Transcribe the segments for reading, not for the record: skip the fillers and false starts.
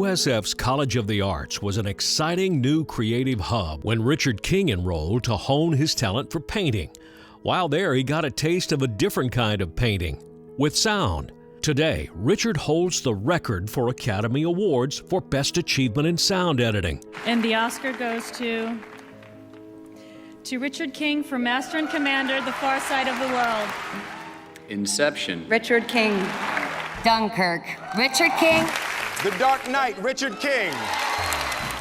USF's College of the Arts was an exciting new creative hub when Richard King enrolled to hone his talent for painting. While there, he got a taste of a different kind of painting, with sound. Today, Richard holds the record for Academy Awards for Best Achievement in Sound Editing. And the Oscar goes to Richard King for Master and Commander, The Far Side of the World. Inception. Richard King. Dunkirk. Richard King. The Dark Knight. Richard King.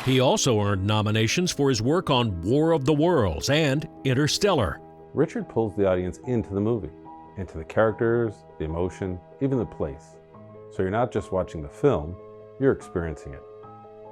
He also earned nominations for his work on War of the Worlds and Interstellar. Richard pulls the audience into the movie, into the characters, the emotion, even the place. So you're not just watching the film, you're experiencing it.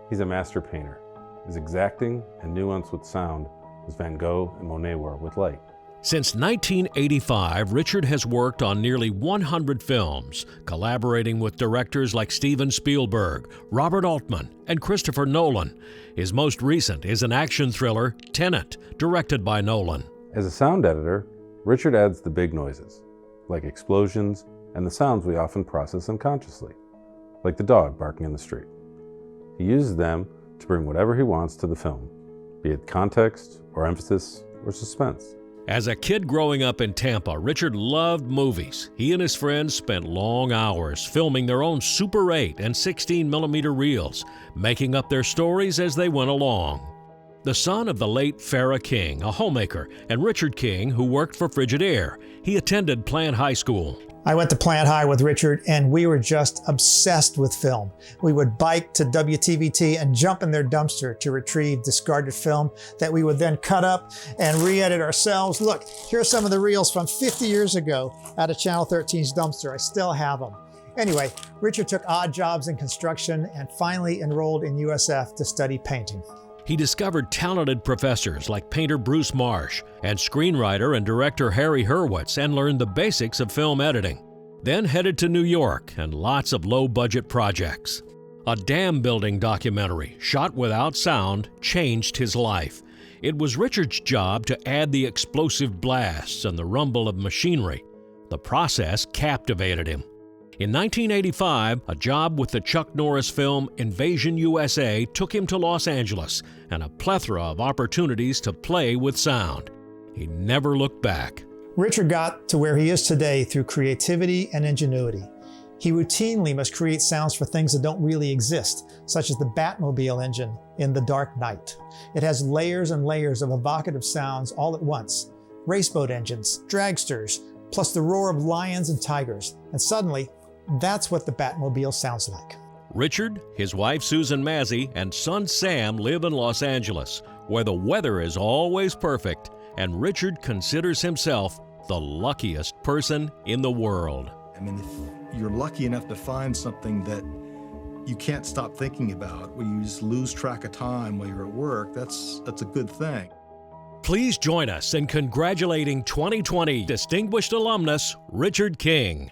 He's a master painter, as exacting and nuanced with sound as Van Gogh and Monet were with light. Since 1985, Richard has worked on nearly 100 films, collaborating with directors like Steven Spielberg, Robert Altman, and Christopher Nolan. His most recent is an action thriller, Tenet, directed by Nolan. As a sound editor, Richard adds the big noises, like explosions and the sounds we often process unconsciously, like the dog barking in the street. He uses them to bring whatever he wants to the film, be it context or emphasis or suspense. As a kid growing up in Tampa, Richard loved movies. He and his friends spent long hours filming their own Super 8 and 16mm reels, making up their stories as they went along. The son of the late Farrah King, a homemaker, and Richard King, who worked for Frigidaire, he attended Plant High School. I went to Plant High with Richard, and we were just obsessed with film. We would bike to WTVT and jump in their dumpster to retrieve discarded film that we would then cut up and re-edit ourselves. Look, here are some of the reels from 50 years ago out of Channel 13's dumpster. I still have them. Anyway, Richard took odd jobs in construction and finally enrolled in USF to study painting. He discovered talented professors like painter Bruce Marsh and screenwriter and director Harry Hurwitz and learned the basics of film editing. Then headed to New York and lots of low-budget projects. A dam building documentary, shot without sound, changed his life. It was Richard's job to add the explosive blasts and the rumble of machinery. The process captivated him. In 1985, a job with the Chuck Norris film Invasion USA took him to Los Angeles and a plethora of opportunities to play with sound. He never looked back. Richard got to where he is today through creativity and ingenuity. He routinely must create sounds for things that don't really exist, such as the Batmobile engine in The Dark Knight. It has layers and layers of evocative sounds all at once. Raceboat engines, dragsters, plus the roar of lions and tigers. And suddenly, that's what the Batmobile sounds like. Richard, his wife Susan Mazzy, and son Sam live in Los Angeles, where the weather is always perfect, and Richard considers himself the luckiest person in the world. I mean, if you're lucky enough to find something that you can't stop thinking about, where you just lose track of time while you're at work, that's a good thing. Please join us in congratulating 2020 distinguished alumnus Richard King.